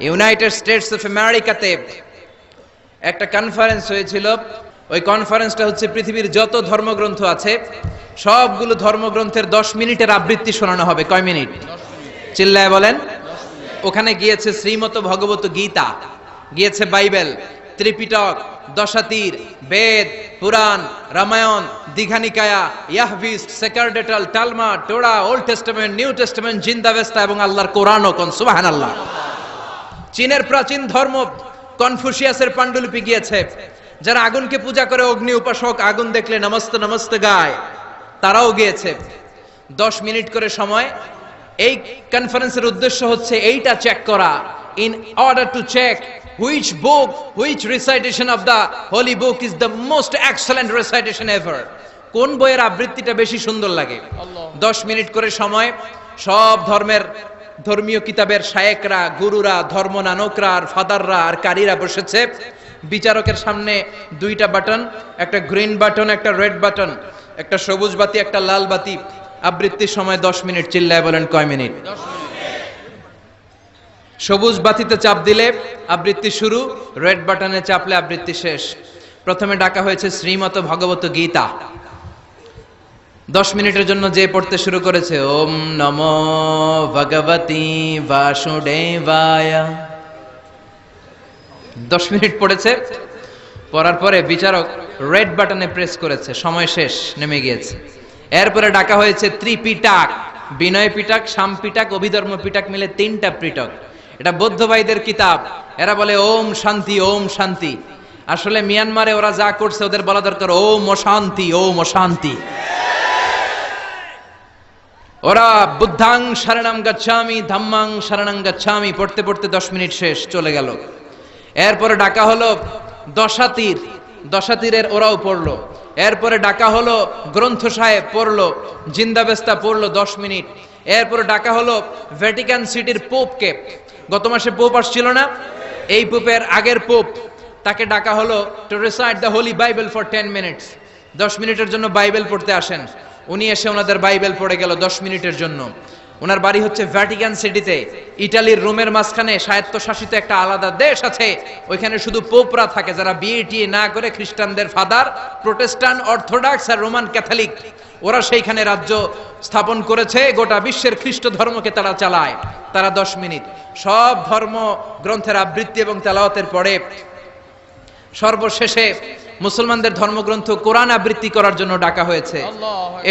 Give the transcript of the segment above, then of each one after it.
United states of আমেরিকাতে একটা conference হয়েছিল। ওই কনফারেন্সটা হচ্ছে পৃথিবীর যত ধর্মগ্রন্থ আছে সবগুলো ধর্মগ্রন্থের 10 মিনিটের আবৃত্তি শোনানো হবে। কয় মিনিট? চিল্লায় বলেন। ওখানে গিয়েছে শ্রীমত ভগবত গীতা, গিয়েছে বাইবেল, ত্রিপিটক, দশাতীর, Veda, Purana, Ramayana, Digha Nikaya, Yahwist, sacerdotal, Talmud, Torah, Old Testament, New Testament, Zend Avesta এবং আল্লাহর কোরআনও। কোন সুবহানাল্লাহ। চীনের প্রাচীন ধর্ম কনফুসিয়াসের পাণ্ডুলিপি গিয়েছে। যারা আগুনকে পূজা করে, অগ্নি উপাসক, আগুন দেখলে নমস্তে নমস্তে গায়, তারাও গিয়েছে। 10 মিনিট করে সময়। এই কনফারেন্সের উদ্দেশ্য হচ্ছে এইটা চেক করা, in order to check which book, which recitation of the holy book is the most excellent recitation ever. কোন বইয়ের আবৃত্তিটা বেশি সুন্দর লাগে। 10 মিনিট করে সময়। সব ধর্মের ধর্মীয় কিতাবের শায়েকরা, গুরুরা, ধর্মনানকরা আর ফাদাররা আর কারীরা বসেছে। বিচারকের সামনে 2টা বাটন, একটা গ্রিন বাটন, একটা রেড বাটন, একটা সবুজ বাতি, একটা লাল বাতি। আবৃত্তির সময় 10 মিনিট। চিল্লায় বলেন কয় মিনিট? সবুজ বাতিতে চাপ দিলে আবৃত্তি শুরু, রেড বাটনে চাপলে আবৃত্তি শেষ। প্রথমে ডাকা হয়েছে শ্রীমত ভগবত গীতা। 10 মিনিটের জন্য যে পড়তে শুরু করেছে, ওম নমো ভগবতি বাসুদেবায়। 10 মিনিট পড়েছে। পড়ার পরে বিচারক রেড বাটনে প্রেস করেছে, সময় শেষ, নেমে গিয়েছে। এরপরে ডাকা হয়েছে ত্রিপিটক, বিনয় পিটক, শাম পিটক, অভিধর্ম পিটক মিলে 3টা পিটক। এটা বৌদ্ধ ভাইদের কিতাব। এরা বলে ওম শান্তি, ওম শান্তি। আসলে মিয়ানমারে ওরা যা করছে ওদের বলা দরকার ওম অশান্তি, ওম অশান্তি। ওরা বুদ্ধাং শরণং গচ্ছামি, ধাম্মাং শরণং গচ্ছামি পড়তে পড়তে 10 মিনিট শেষ, চলে গেল। এরপরে ডাকা হলো দশাতীর, দশাতীরের ওরাও পড়লো। এরপরে ডাকা হলো গ্রন্থ সাহেব, পড়লো। জিন্দাবেস্তা পড়লো 10 মিনিট। এরপরে ডাকা হলো ভ্যাটিকান সিটির পোপকে। গত মাসে পোপ আসছিল না? এই পোপের আগের পোপ, তাকে ডাকা হলো to recite the Holi Bible for 10 minutes. 10 মিনিটের জন্য বাইবেল পড়তে আসেন। উনি এসে ওনাদের বাইবেল পড়ে গেল 10 মিনিটের জন্য। ওনার বাড়ি হচ্ছে ভ্যাটিকান সিটিতে, ইটালির রোমের মাঝখানে স্বায়ত্তশাসিত একটা আলাদা দেশ আছে। ওইখানে শুধু পোপরা থাকে, যারা বিয়ে না করে খ্রিস্টানদের ফাদার, প্রোটেস্টান্ট, অর্থোডক্স আর রোমান ক্যাথলিক, ওরা সেইখানে রাজ্য স্থাপন করেছে। গোটা বিশ্বের খ্রিস্ট ধর্মকে তারা চালায়। তারা 10 মিনিট সব ধর্ম গ্রন্থের আবৃত্তি এবং তেলাওয়াতের পরে সর্বশেষে মুসলমানদের ধর্মগ্রন্থ কোরআন আবৃত্তি করার জন্য ডাকা হয়েছে।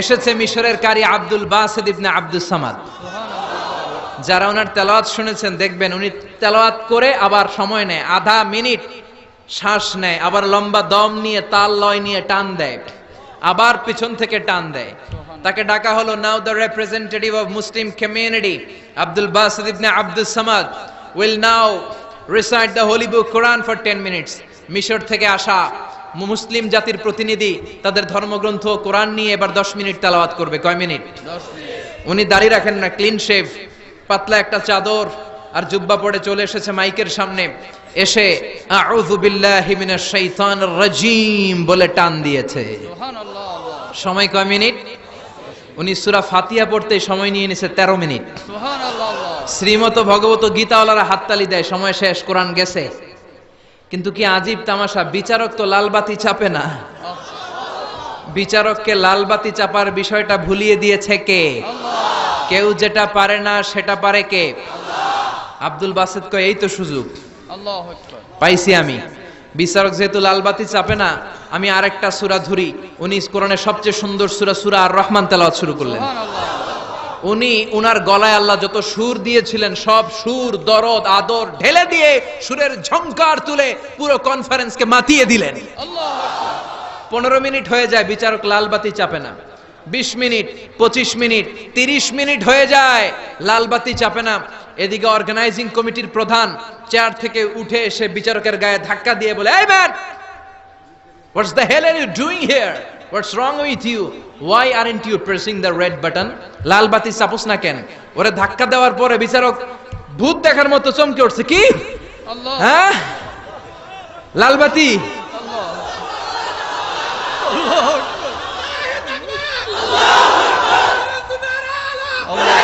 এসেছে মিশরের কারি Abdul Basit Ibn Abdus Samad. যারা ওনার তেলাওয়াত শুনেছেন দেখবেন উনি তেলাওয়াত করে আবার সময় নেয়, আধা মিনিট শ্বাস নেয়, আবার লম্বা দম নিয়ে তাল লয় নিয়ে টান দেয়, আবার পিছন থেকে টান দেয়। তাকে ডাকা হলো now the representative of Muslim community Abdul Basit Ibn Abdus Samad will now recite the holy book Quran for 10 minutes. মিশর থেকে আসা মুসলিম জাতির প্রতিনিধি তাদের ধর্মগ্রন্থ কোরআন নিয়ে এবার 10 মিনিট তেলাওয়াত করবে। কয় মিনিট? 10 মিনিট। উনি দাড়ি রাখেন না, ক্লিন শেভ, পাতলা একটা চাদর আর জুব্বা পরে চলে এসেছে মাইকের সামনে। এসে আউযু বিল্লাহি মিনাশ শাইতানির রাজিম বলে টান দিয়েছে। সুবহানাল্লাহ। সময় কয় মিনিট? উনি সূরা ফাতিহা পড়তে সময় নিয়ে নিয়েছে 13 মিনিট। সুবহানাল্লাহ। শ্রীমত ভগবত গীতাওয়ালারা হাততালি দেয়, সময় শেষ, কোরআন গেছে। কিন্তু কি আজীব তামাশা, বিচারক তো লালবাতি চাপে না। বিচারককে লালবাতি চাপার বিষয়টা ভুলিয়ে দিয়েছে কে? আল্লাহ। কেউ যেটা পারে না সেটা পারে কে? আল্লাহ। আব্দুল বাসিত কয় এই তো সুযোগ, আল্লাহু আকবার, পাইছি আমি। বিচারক যেহেতু লালবাতি চাপে না, আমি আরেকটা সূরা ধরি। উনি কোরআনের সবচেয়ে সুন্দর সূরা, সূরা আর রহমান তেলাওয়াত শুরু করলেন। উনি উনার গলায় আল্লাহ যত সুর দিয়েছিলেন সব সুর, দরদ, আদর ঢেলে দিয়ে সুরের ঝংকার তুলে পুরো কনফারেন্সকে মাতিয়ে দিলেন। 15 মিনিট হয়ে যায়, বিচারক লালবাতি চাপে না। 20 মিনিট, 25 মিনিট, 30 মিনিট হয়ে যায়, লালবাতি চাপে না। এদিকে অর্গানাইজিং কমিটির প্রধান চেয়ার থেকে উঠে এসে বিচারকের গায়ে ধাক্কা দিয়ে বলে, এই man, what's the hell are you doing here? What's wrong with you? Why aren't you pressing the red button? লাল বাতি চাপোস না কেন? ওরে ধাক্কা দেওয়ার পরে বিচারক ভূত দেখার মতো চমকে উঠছে। কি? আল্লাহ। হ্যাঁ, লাল বাতি। আল্লাহ। আল্লাহ। আল্লাহ।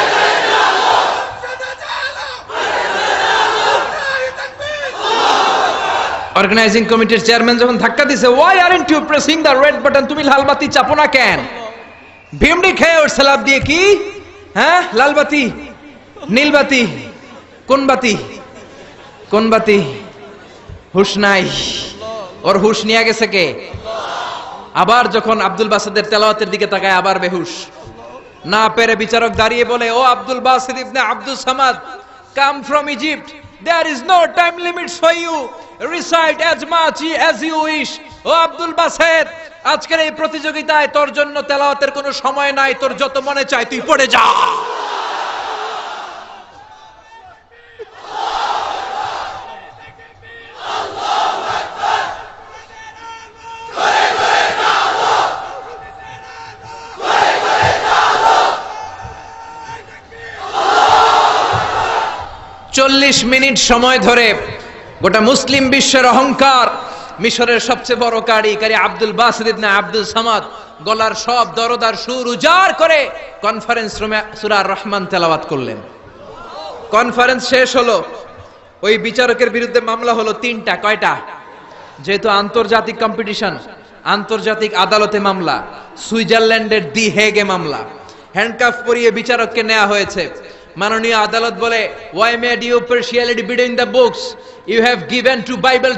অর্গানাইজিং কমিটির চেয়ারম্যান যখন ধাক্কা দিছে, why aren't you pressing the red button, তুমি লাল বাতি চাপো না কেন? ভিমডি খেয়ে ওর সালাব দিয়ে কি, হ্যাঁ লাল বাতি নীল বাতি, কোন বাতি কোন বাতি? হুশ নাই, ওর হুশ নিয়ে গেছে কে? আবার যখন আব্দুল বাসিদের তেলাওয়াতের দিকে তাকায় আবার বেহুশ। না পেরে বিচারক দাঁড়িয়ে বলে, O Abdul Basit Ibn Abdul Samad, come from Egypt, there is no time limits for you, recite as much as you wish. O Abdul Basit, আজকের এই প্রতিযোগিতায় তোর জন্য তেলাওয়াতের কোনো সময় নাই, তোর যত মনে চায় তুই পড়ে যা। চল্লিশ মিনিট সময় ধরে গোটা মুসলিম বিশ্বের অহংকার, মিশরের সবচেয়ে বড় কারি Abdul Basit Ibn Abdul Samad গলার সব দরদার সুর উজাড় করে কনফারেন্স রুমে সূরা আর রহমান তেলাওয়াত করলেন। কনফারেন্স শেষ হলো, ওই বিচারকের বিরুদ্ধে মামলা হলো তিনটা। কয়টা? যেহেতু আন্তর্জাতিক কম্পিটিশন, আন্তর্জাতিক আদালতে মামলা, সুইজারল্যান্ডের দি হেগে মামলা। হ্যান্ডকাফ পরিয়ে বিচারককে নেওয়া হয়েছে। মাননীয় আদালত বলে, why made you partiality between the books, you have given to Bible